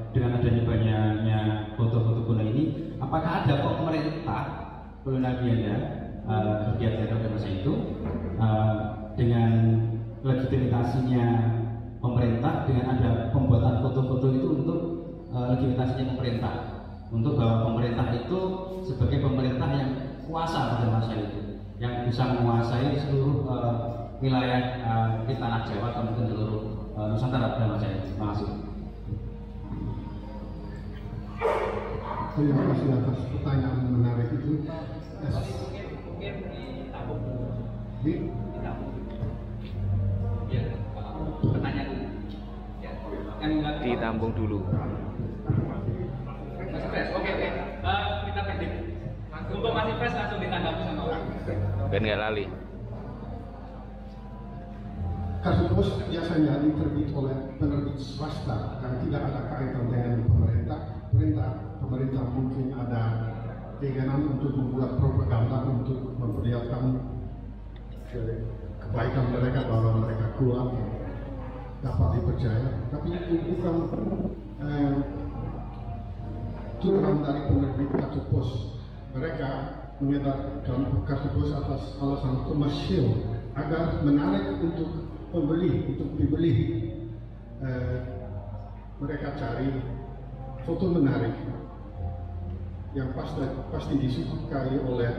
dengan adanya banyaknya foto-foto kuno ini, apakah ada kok pemerintah kolonial Belanda kegiatan organisasi itu dengan legitimitasnya pemerintah dengan ada pembuatan foto-foto itu untuk legitimasinya pemerintah, untuk bahwa pemerintah itu sebagai pemerintah yang kuasa pada masa itu, yang bisa menguasai seluruh wilayah di tanah Jawa atau mungkin seluruh Nusantara pada masa itu. Terima kasih. Terima kasih atas pertanyaan menarik itu. Mungkin ditabung. Ditabung. Ya, pertanyaan. Ya, yang Ditambung dulu. Masih fresh. Oke. Kita pendek. Untuk masih fresh langsung ditanggapi sama orang. Ben nggak lali. Kasus pos biasanya diterbit oleh penerbit swasta yang tidak ada kaitan dengan pemerintah mungkin ada keinginan untuk membuat propaganda untuk memperlihatkan kebaikan mereka bahwa mereka kuat dapat dipercaya, tapi itu bukan tujuan dari penerbit kartu pos. Mereka mengedarkan kartu pos atas alasan komersial agar menarik untuk dibeli. Mereka cari foto menarik yang pasti disukai oleh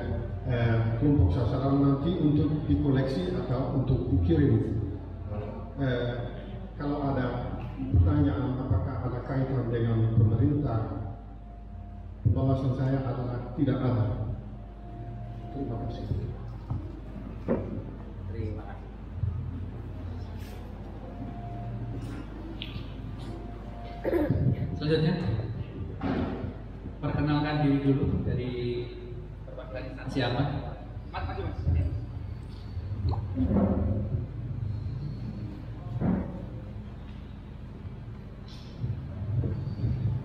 kelompok sasaran nanti untuk dikoleksi atau untuk dikirim. Kalau ada pertanyaan apakah ada kaitan dengan pemerintah, pembahasan saya adalah tidak ada. Terima kasih. Terima kasih. Selanjutnya, perkenalkan diri dulu dari perwakilan instansi apa? Mas.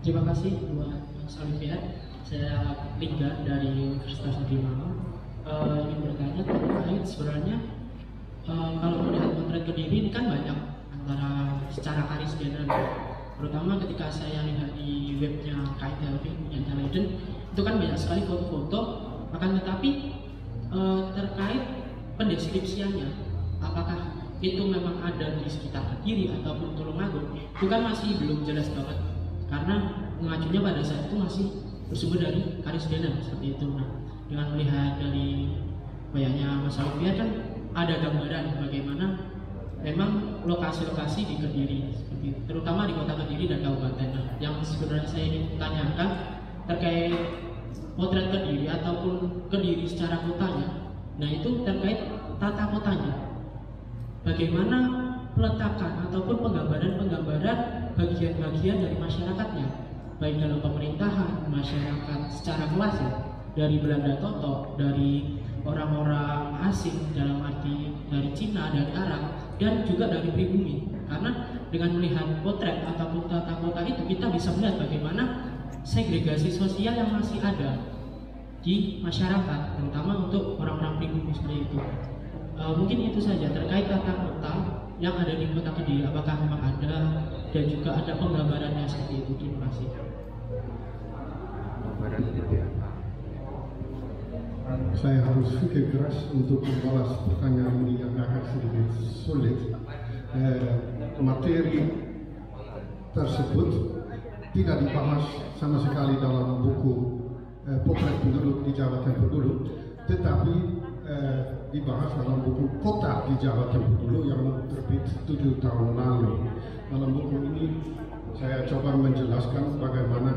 Terima kasih buat Mas Olivier. Saya Lingga dari Universitas Negeri Malang. Ingin bertanya terkait sebenarnya kalau melihat potret Kediri ini kan banyak antara secara karismatik, terutama ketika saya lihat di webnya KITLV punya Leiden itu kan banyak sekali foto-foto, akan tetapi terkait pendeskripsiannya apakah itu memang ada di sekitar Kediri ataupun Tulungagung itu kan masih belum jelas banget karena mengacunya pada saat itu masih bersumber dari Karisdena seperti itu. Nah, dengan melihat dari banyaknya Mas Olivier kan ada gambaran bagaimana memang lokasi-lokasi di Kediri seperti itu, terutama di kota Kediri dan kabupaten. Nah, yang sebenarnya saya ingin tanyakan terkait potret Kediri ataupun Kediri secara kotanya. Nah, itu terkait tata kotanya. Bagaimana peletakan ataupun penggambaran bagian-bagian dari masyarakatnya, baik dalam pemerintahan, masyarakat secara kelas ya, dari Belanda Toto, dari orang-orang asing dalam arti dari Cina, dari Arab, dan juga dari pribumi. Karena dengan melihat potret ataupun tata kota itu kita bisa melihat bagaimana segregasi sosial yang masih ada di masyarakat, terutama untuk orang-orang pribumi seperti itu. Mungkin itu saja terkait tata kota yang ada di kota Kediri, apakah memang ada dan juga ada penggambarannya seperti itu. Terima kasih. Saya harus pikir keras untuk membalas pertanyaan ini yang agak sedikit sulit. Materi tersebut tidak dibahas sama sekali dalam buku potret penduduk di Jawa Tempo dulu, tetapi dibahas dalam buku Kota di Jawa Tempo dulu yang terbit 7 tahun lalu. Dalam buku ini saya coba menjelaskan bagaimana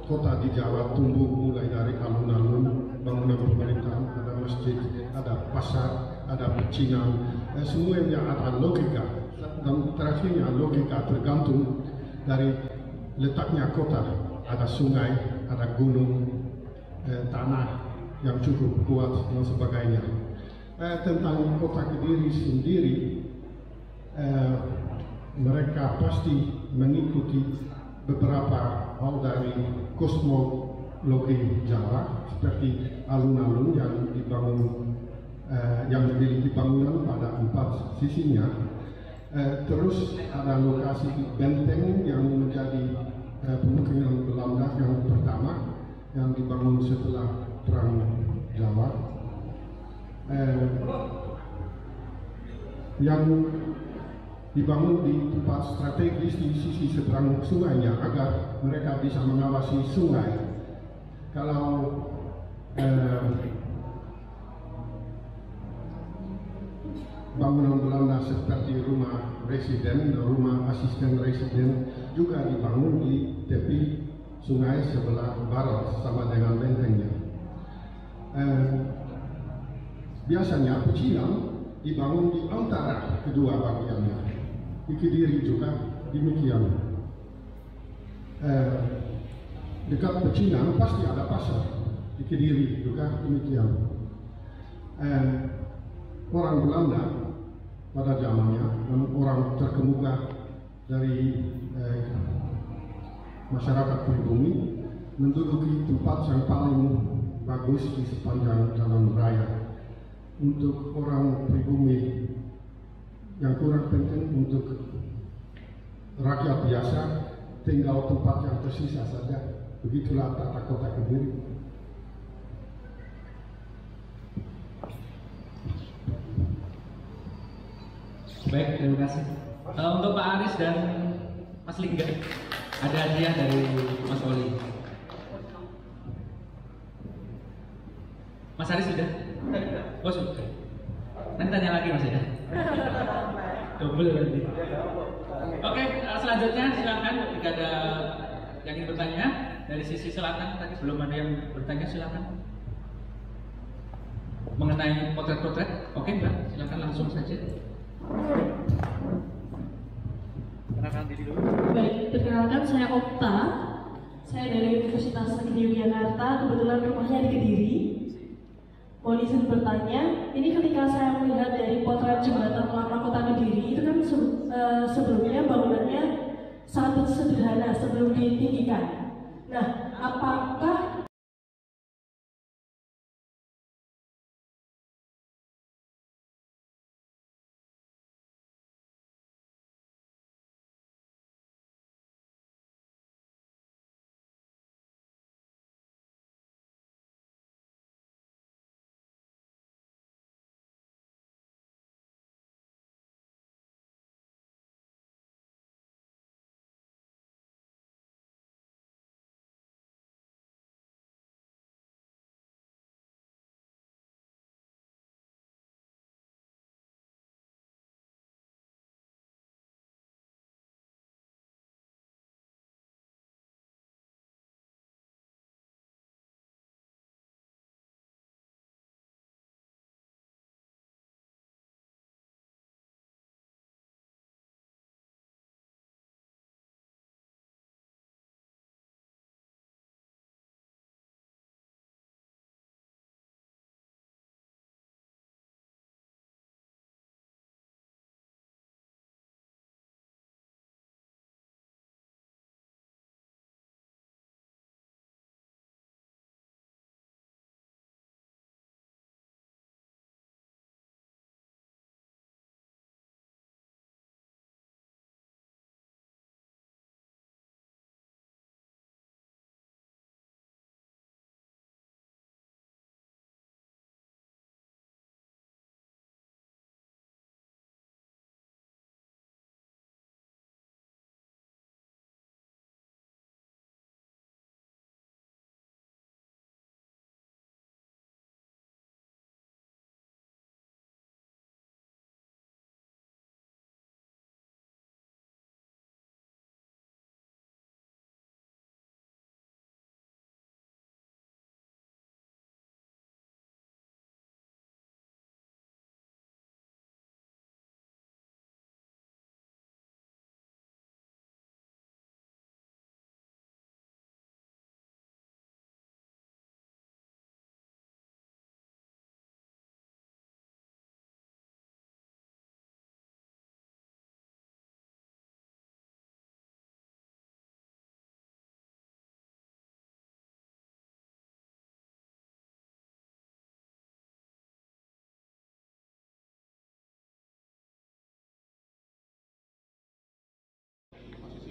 kota di Jawa tumbuh mulai dari alun-alun, bangunan pemerintahan, ada masjid, ada pasar, ada pecinan, semuanya ada logika. Dan terakhirnya logika tergantung dari letaknya kota, ada sungai, ada gunung, tanah yang cukup kuat dan sebagainya. Tentang kota Kediri sendiri, mereka pasti mengikuti beberapa hal dari kosmologi Jawa, seperti alun-alun yang dibangun, yang memiliki bangunan pada 4 sisinya. Terus ada lokasi benteng yang menjadi pemukiman Belanda yang pertama yang dibangun setelah Perang Jawa. Yang dibangun di tempat strategis di sisi seberang sungainya agar mereka bisa mengawasi sungai. Kalau bangunan Belanda seperti rumah residen, rumah asisten residen juga dibangun di tepi sungai sebelah barat sama dengan bentengnya. Biasanya pecinan dibangun di antara kedua bagiannya. Di Kediri juga demikian. Dekat pecinan pasti ada pasar. Di Kediri juga demikian. Orang Belanda pada zamannya dan orang terkemuka dari masyarakat pribumi menduduki tempat yang paling bagus di sepanjang jalan raya. Untuk orang pribumi yang kurang penting, untuk rakyat biasa tinggal tempat yang tersisa saja. Begitulah tata kota Kediri. Baik, terima kasih. Untuk Pak Aris dan Mas Lingga, ada hadiah dari Mas Oli. Mas Aris sudah? Oh sudah. Nanti tanya lagi Mas ya. Double nanti. Oke, selanjutnya silakan jika ada yang ingin bertanya dari sisi selatan. Tadi belum ada yang bertanya, silakan. Mengenai potret-potret, oke Mbak, silakan langsung saja. Perkenalkan diri dulu. Baik, perkenalkan saya Okta. Saya dari Universitas Negeri Yogyakarta. Kebetulan rumahnya di Kediri. Mohon izin bertanya, ini ketika saya melihat dari potret jembatan lama Kota Kediri, itu kan sebelumnya bangunannya sangat sederhana sebelum ditinggikan. Nah, apakah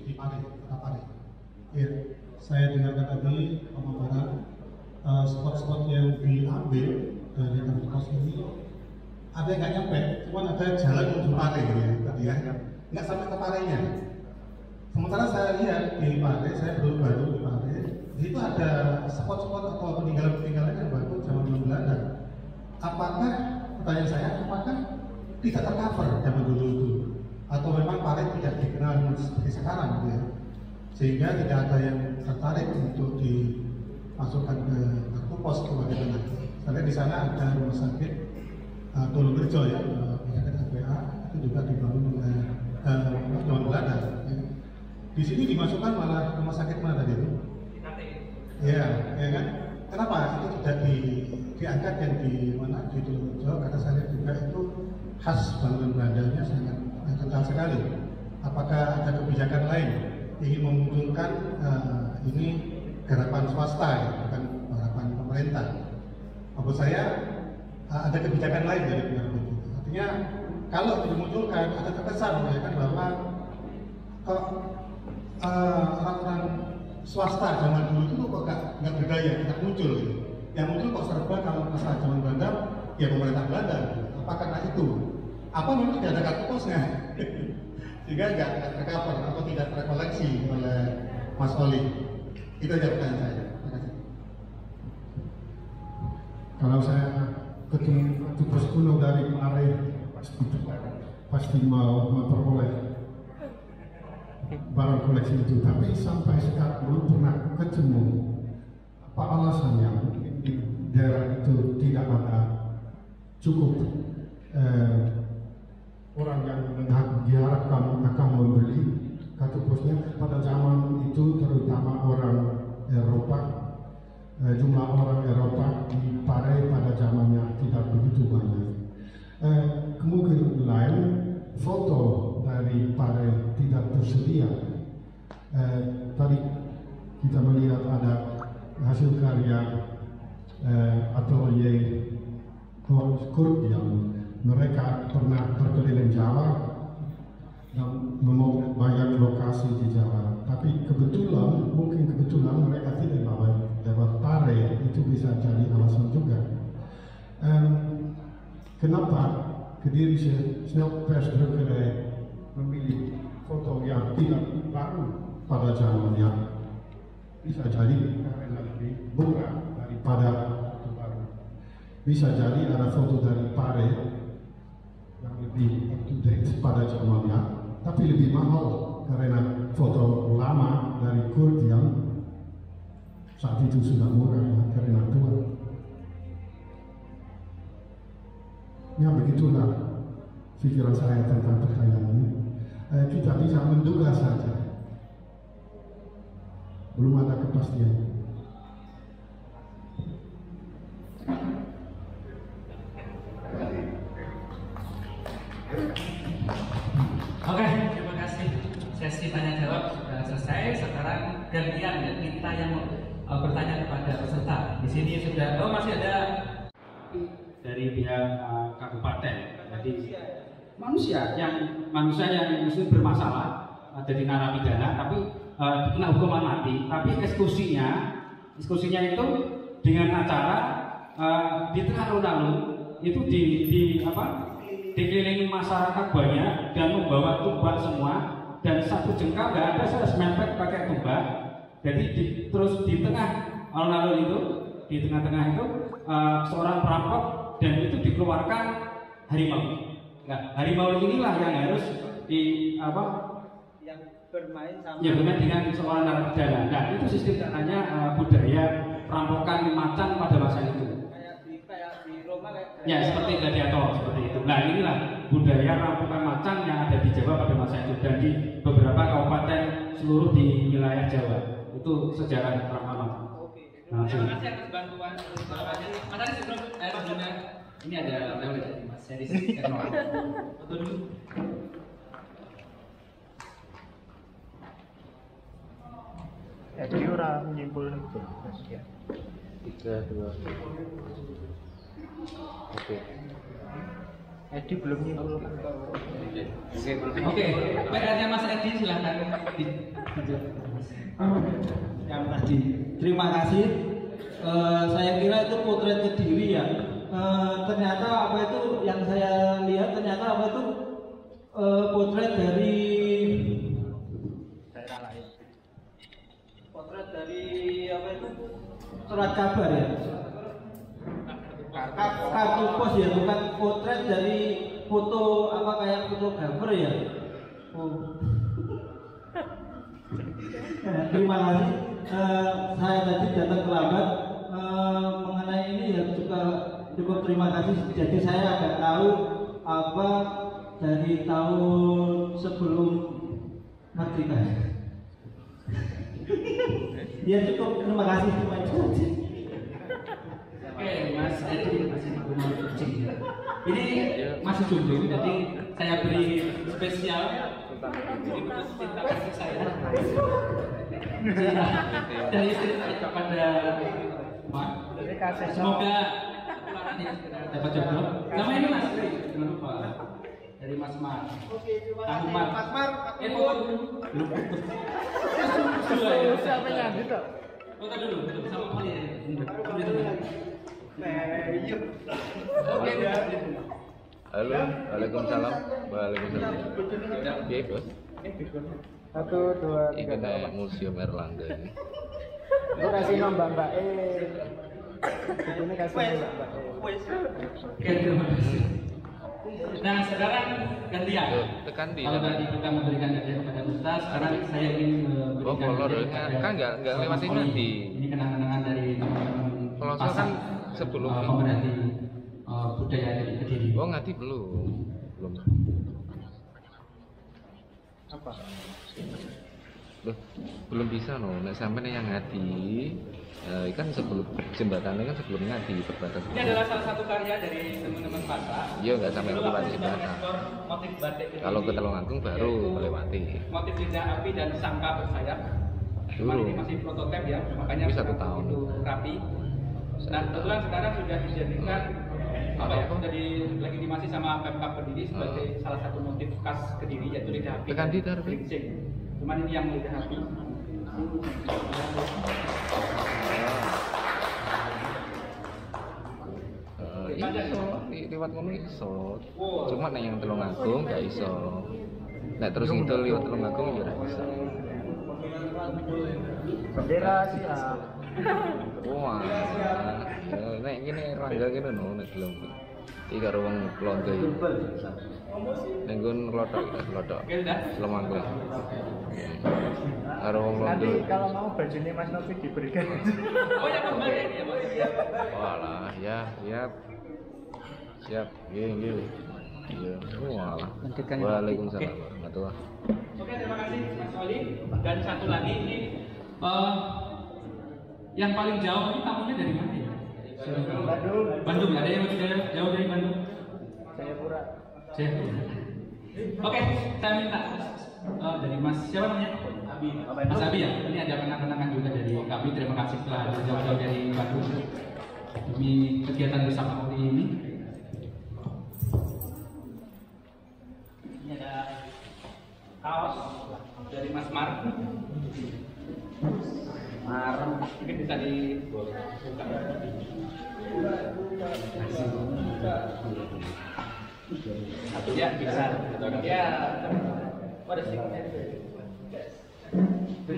di Pare, Kota Pare. Ya, saya dengarkan tadi pemaparan spot-spot yang diambil dari tempat kos ini ada yang nggak nyampe, cuma ada jalan menuju Pare gitu ya tadi ya. nggak sampai ke Parenya. Sementara saya lihat di Pare, saya baru di Pare, di situ ada spot-spot atau peninggalan-peninggalan yang baru zaman Belanda. Apakah, pertanyaan saya, apakah tidak tercover zaman dulu itu? Atau memang Pare tidak dikenal seperti sekarang gitu ya? Sehingga tidak ada yang tertarik untuk dimasukkan ke kartu pos ke bagian tengah. Karena di sana ada rumah sakit Tolongrejo ya, rumah sakit APA itu juga dibangun oleh zaman Belanda. Ya. Di sini dimasukkan malah rumah sakit mana tadi itu? Iya, ya kan? Kenapa itu tidak diangkat yang di mana di Tolongrejo? Karena saya lihat juga itu khas bangunan Belandanya sangat kental sekali. Apakah ada kebijakan lain ingin memunculkan ini garapan swasta ya, bukan garapan pemerintah? Menurut saya ada kebijakan lain dari pihak itu. Artinya kalau dimunculkan ada terkesan ya kan bahwa kok orang-orang swasta zaman dulu itu kok nggak berdaya, tidak muncul gitu. Yang muncul kok serba kalau masalah zaman Belanda ya pemerintah Belanda. Gitu. Apa karena itu? Apa memang tidak ada kartu posnya? Sehingga nggak tercover atau tidak terkoleksi oleh Mas Oli. Itu aja pertanyaan saya. Terima kasih. Kalau saya ketemu tugas kuno dari Pare pasti mau memperoleh barang koleksi itu, tapi sampai sekarang belum pernah ketemu apa alasannya di daerah itu tidak ada cukup orang yang diharapkan akan membeli kartu posnya. Pada zaman itu terutama orang Eropa, jumlah orang Eropa di Pare pada zamannya tidak begitu banyak. Kemungkinan lain foto dari Pare tidak tersedia. Tadi kita melihat ada hasil karya atelier Kurt yang mereka pernah berkeliling Jawa dan memotret banyak lokasi di Jawa. Tapi mungkin kebetulan mereka tidak lewat Pare, itu bisa jadi alasan juga. Kenapa Kediri Snelpersdrukkerij memilih foto yang tidak baru pada zamannya? Bisa jadi karena lebih murah daripada foto baru. Bisa jadi ada foto dari Pare yang lebih up to date pada zamannya, tapi lebih mahal karena foto lama dari Kurt yang saat itu sudah murah karena tua. Ya begitulah pikiran saya tentang pertanyaan ini. Kita bisa menduga saja, belum ada kepastian. Oke, terima kasih. Sesi tanya jawab sudah selesai. Sekarang gantian ya, kita yang bertanya kepada peserta. Di sini sudah, masih ada dari pihak kabupaten. Jadi manusia yang mungkin bermasalah jadi narapidana, tapi kena hukuman mati. Tapi eksekusinya itu dengan acara di tengah alun-alun itu dikelilingi masyarakat banyak dan membawa tumbak semua, dan satu jengkal nggak ada, saya semepet pakai tumbak. Jadi terus di tengah alun-alun itu, di tengah-tengah itu seorang perampok, dan itu dikeluarkan harimau. Nah, harimau inilah yang harus yang bermain sama dengan seorang narapidana. Nah, itu sistem namanya budaya perampokan macan pada masa itu. kayak di Roma Ya, seperti gladiator seperti itu. Nah, inilah budaya rampokan macan yang ada di Jawa pada masa itu dan di beberapa kabupaten seluruh di wilayah Jawa. Itu sejarah pertama. Terima kasih atas bantuan. Mas Adi sebelumnya ini ada Mas Adi foto dulu. Edi ora nyimpul itu. Ya. 3, 2. Oke. Edi belum nyimpul. Oke, PR-nya Mas Edi silahkan yang tadi. Terima kasih. Saya kira itu potret Kediri ya. Ternyata apa itu yang saya lihat ternyata apa itu potret dari daerah lain. Potret dari apa itu? Surat kabar ya. Kartu pos ya, bukan potret dari foto apa kayak fotografer ya. Oh. Terima kasih. Saya tadi datang terlambat. Mengenai ini ya juga cukup terima kasih. Jadi saya agak tahu apa dari tahun sebelum merdeka. Ya cukup, terima kasih. Cuma itu saja. Oke, Mas Edi masih mau kucing ya. Ini masih jomblo, jadi saya beri spesial. Ini bentuk cinta kasih saya. Dari istri saya kepada Mak. Semoga dapat jodoh. Nama ini Mas, jangan lupa. Dari Mas Mar. Tahu Mar. Mas Mar. Foto dulu. Belum foto. Siapa yang gitu? Foto dulu, sama Mali ya. Halo, waalaikumsalam. Waalaikumsalam. Oke, bos. 1, 2, 3. Ini kayak Museum Erlangga ini. Lu kasih nombor Mbak ini kasih Mbak Oke, terima kasih. Nah, sekarang gantian. Tekan di. Kalau tadi kita memberikan hadiah kepada Ustaz, sekarang saya ingin memberikan hadiah kan nggak lewatin nanti. Ini kenang-kenangan dari teman-teman Kalau saya kan sebelum pemerhati budaya dari Kediri. Oh, ngati belum. apa? Loh, belum bisa no. Nek sampean yang ngati kan sebelum jembatannya kan sebelum ngati perbatasan. Ini adalah salah satu karya dari teman-teman pasar. Iya, nggak sampai melewati jembatan. Motif batik Kediri. Kalau ke Telunganggung baru melewati. Motif lidah api dan sangka bersayap. Cuman ini masih prototip ya, makanya ini 1 tahun itu rapi. Nah, kebetulan sekarang sudah dijadikan apa ya? Sudah dilegitimasi sama Pemkab Kediri sebagai salah satu motif khas Kediri, yaitu lidah api. Tekan di taruh. Cuman ini yang lidah api. Iso, liwat ngono iso. Cuma nek yang Telunganggung gak iso. Nek terus ngidul liwat Telunganggung ya ora bisa. Bendera siap. Wah, nek ngene rangga kene no nek gelem. Iki karo wong Londo iki. Nek nggon klothok. Telunganggung. Karo wong Londo. Nanti kalau mau bajunya Mas Novi diberikan. Oh ya, kembali ya, Pak. Walah, ya. Siap. Nggih. Iya. Walah. Waalaikumsalam warahmatullahi. Oke, terima kasih Mas Wali. Dan satu lagi ini yang paling jauh ini tamunya dari mana ya? Bandung. Ada yang lebih jauh dari Bandung? Jayapura. Oke, saya minta dari Mas siapa namanya? Mas Abi ya. Ini ada kenang-kenangan juga dari kami. Terima kasih telah jauh-jauh dari Bandung demi kegiatan bersama kali ini. Ini ada kaos dari Mas Mar. Mungkin bisa dibuka. Satu ya bisa. Ya. Ada sih.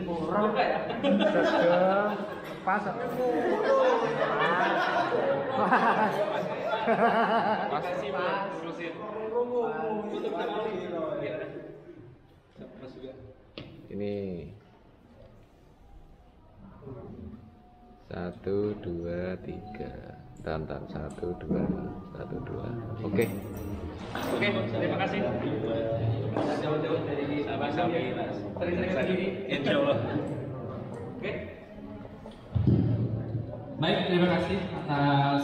Murah ya. Pas. Makasih Pak. Terusin. Ini 1, 2, 3. Tantan 1, 2. Oke. Terima kasih. Jauh-jauh dari sahabat kami, sering-sering sendiri. Insya Allah. Oke. Baik, terima kasih atas